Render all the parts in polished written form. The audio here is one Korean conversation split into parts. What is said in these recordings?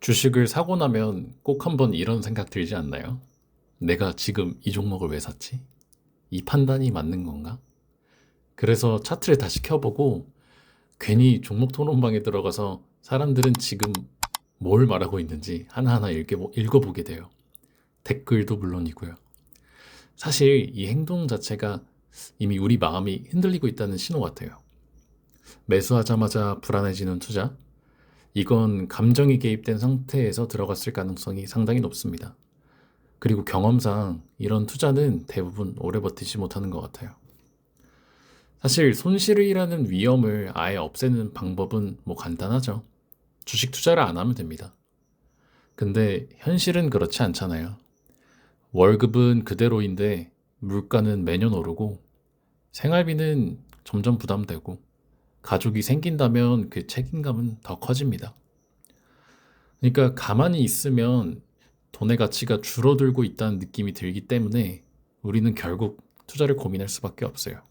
주식을 사고 나면 꼭 한번 이런 생각 들지 않나요? 내가 지금 이 종목을 왜 샀지? 이 판단이 맞는 건가? 그래서 차트를 다시 켜보고 괜히 종목 토론방에 들어가서 사람들은 지금 뭘 말하고 있는지 하나하나 읽어보게 돼요. 댓글도 물론이고요. 사실 이 행동 자체가 이미 우리 마음이 흔들리고 있다는 신호 같아요. 매수하자마자 불안해지는 투자, 이건 감정이 개입된 상태에서 들어갔을 가능성이 상당히 높습니다. 그리고 경험상 이런 투자는 대부분 오래 버티지 못하는 것 같아요. 사실 손실이라는 위험을 아예 없애는 방법은 간단하죠. 주식 투자를 안 하면 됩니다. 근데 현실은 그렇지 않잖아요. 월급은 그대로인데 물가는 매년 오르고 생활비는 점점 부담되고 가족이 생긴다면 그 책임감은 더 커집니다. 그러니까 가만히 있으면 돈의 가치가 줄어들고 있다는 느낌이 들기 때문에 우리는 결국 투자를 고민할 수밖에 없어요.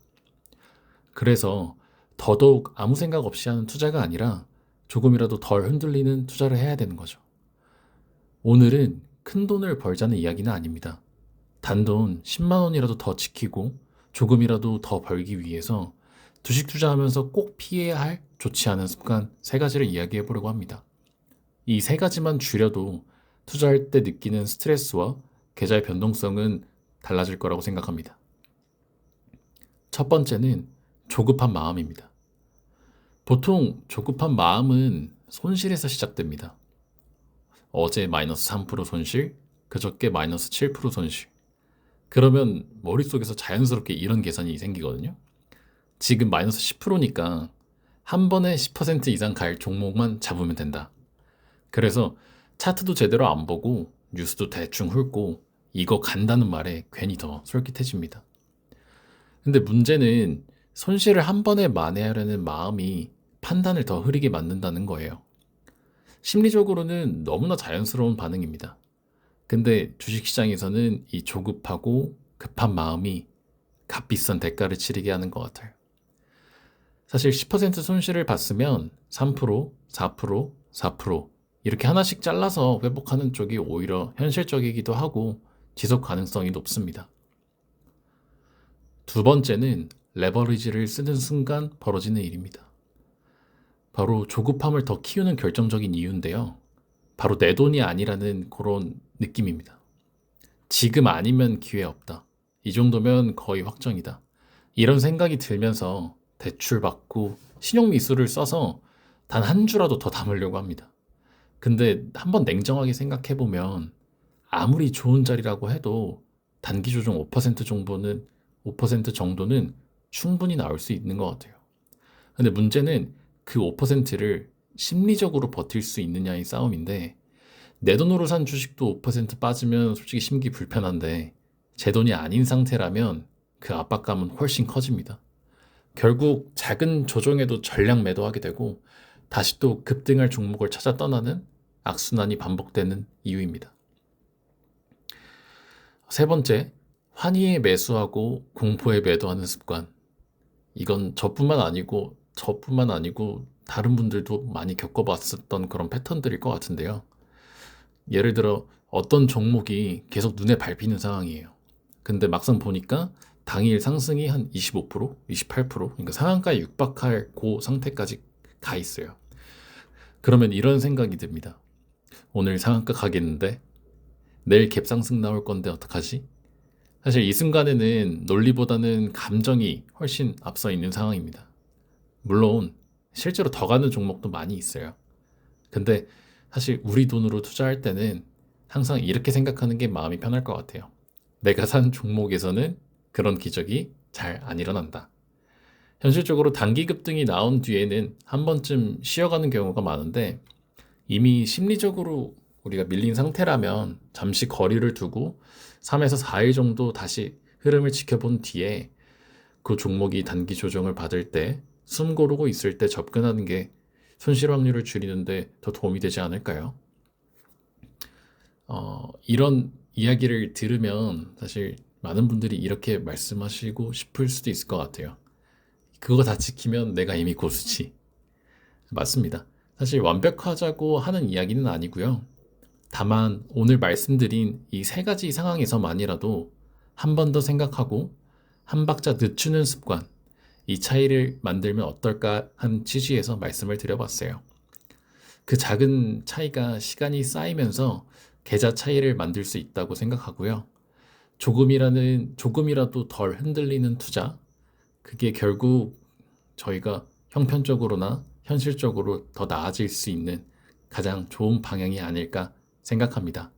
그래서 더더욱 아무 생각 없이 하는 투자가 아니라 조금이라도 덜 흔들리는 투자를 해야 되는 거죠. 오늘은 큰 돈을 벌자는 이야기는 아닙니다. 단돈 10만 원이라도 더 지키고 조금이라도 더 벌기 위해서 주식 투자하면서 꼭 피해야 할 좋지 않은 습관 3가지를 이야기해 보려고 합니다. 이 3가지만 줄여도 투자할 때 느끼는 스트레스와 계좌의 변동성은 달라질 거라고 생각합니다. 첫 번째는 조급한 마음입니다. 보통 조급한 마음은 손실에서 시작됩니다. 어제 마이너스 3% 손실, 그저께 마이너스 7% 손실. 그러면 머릿속에서 자연스럽게 이런 계산이 생기거든요. 지금 마이너스 10%니까 한 번에 10% 이상 갈 종목만 잡으면 된다. 그래서 차트도 제대로 안 보고 뉴스도 대충 훑고 이거 간다는 말에 괜히 더 솔깃해집니다. 근데 문제는 손실을 한 번에 만회하려는 마음이 판단을 더 흐리게 만든다는 거예요. 심리적으로는 너무나 자연스러운 반응입니다. 근데 주식시장에서는 이 조급하고 급한 마음이 값비싼 대가를 치르게 하는 것 같아요. 사실 10% 손실을 봤으면 3%, 4%, 4% 이렇게 하나씩 잘라서 회복하는 쪽이 오히려 현실적이기도 하고 지속 가능성이 높습니다. 두 번째는 레버리지를 쓰는 순간 벌어지는 일입니다. 바로 조급함을 더 키우는 결정적인 이유인데요. 바로 내 돈이 아니라는 그런 느낌입니다. 지금 아니면 기회 없다. 이 정도면 거의 확정이다. 이런 생각이 들면서 대출 받고 신용미수를 써서 단 한 주라도 더 담으려고 합니다. 근데 한번 냉정하게 생각해보면 아무리 좋은 자리라고 해도 단기 조정 5% 정도는 충분히 나올 수 있는 것 같아요. 근데 문제는 그 5%를 심리적으로 버틸 수 있느냐의 싸움인데 내 돈으로 산 주식도 5% 빠지면 솔직히 심기 불편한데 제 돈이 아닌 상태라면 그 압박감은 훨씬 커집니다. 결국 작은 조정에도 전량 매도하게 되고 다시 또 급등할 종목을 찾아 떠나는 악순환이 반복되는 이유입니다. 세 번째, 환희에 매수하고 공포에 매도하는 습관. 이건 저뿐만 아니고 다른 분들도 많이 겪어봤었던 그런 패턴들일 것 같은데요. 예를 들어 어떤 종목이 계속 눈에 밟히는 상황이에요. 근데 막상 보니까 당일 상승이 한 25%, 28%, 그러니까 상한가에 육박할 그 상태까지 가 있어요. 그러면 이런 생각이 듭니다. 오늘 상한가 가겠는데? 내일 갭상승 나올 건데 어떡하지? 사실 이 순간에는 논리보다는 감정이 훨씬 앞서 있는 상황입니다. 물론 실제로 더 가는 종목도 많이 있어요. 근데 사실 우리 돈으로 투자할 때는 항상 이렇게 생각하는 게 마음이 편할 것 같아요. 내가 산 종목에서는 그런 기적이 잘 안 일어난다. 현실적으로 단기 급등이 나온 뒤에는 한 번쯤 쉬어가는 경우가 많은데 이미 심리적으로 우리가 밀린 상태라면 잠시 거리를 두고 3에서 4일 정도 다시 흐름을 지켜본 뒤에 그 종목이 단기 조정을 받을 때 숨 고르고 있을 때 접근하는 게 손실 확률을 줄이는데 더 도움이 되지 않을까요? 이런 이야기를 들으면 사실 많은 분들이 이렇게 말씀하시고 싶을 수도 있을 것 같아요. 그거 다 지키면 내가 이미 고수지. 맞습니다. 사실 완벽하자고 하는 이야기는 아니고요. 다만 오늘 말씀드린 이 세 가지 상황에서만이라도 한 번 더 생각하고 한 박자 늦추는 습관, 이 차이를 만들면 어떨까 하는 취지에서 말씀을 드려봤어요. 그 작은 차이가 시간이 쌓이면서 계좌 차이를 만들 수 있다고 생각하고요. 조금이라도 덜 흔들리는 투자, 그게 결국 저희가 형편적으로나 현실적으로 더 나아질 수 있는 가장 좋은 방향이 아닐까 생각합니다.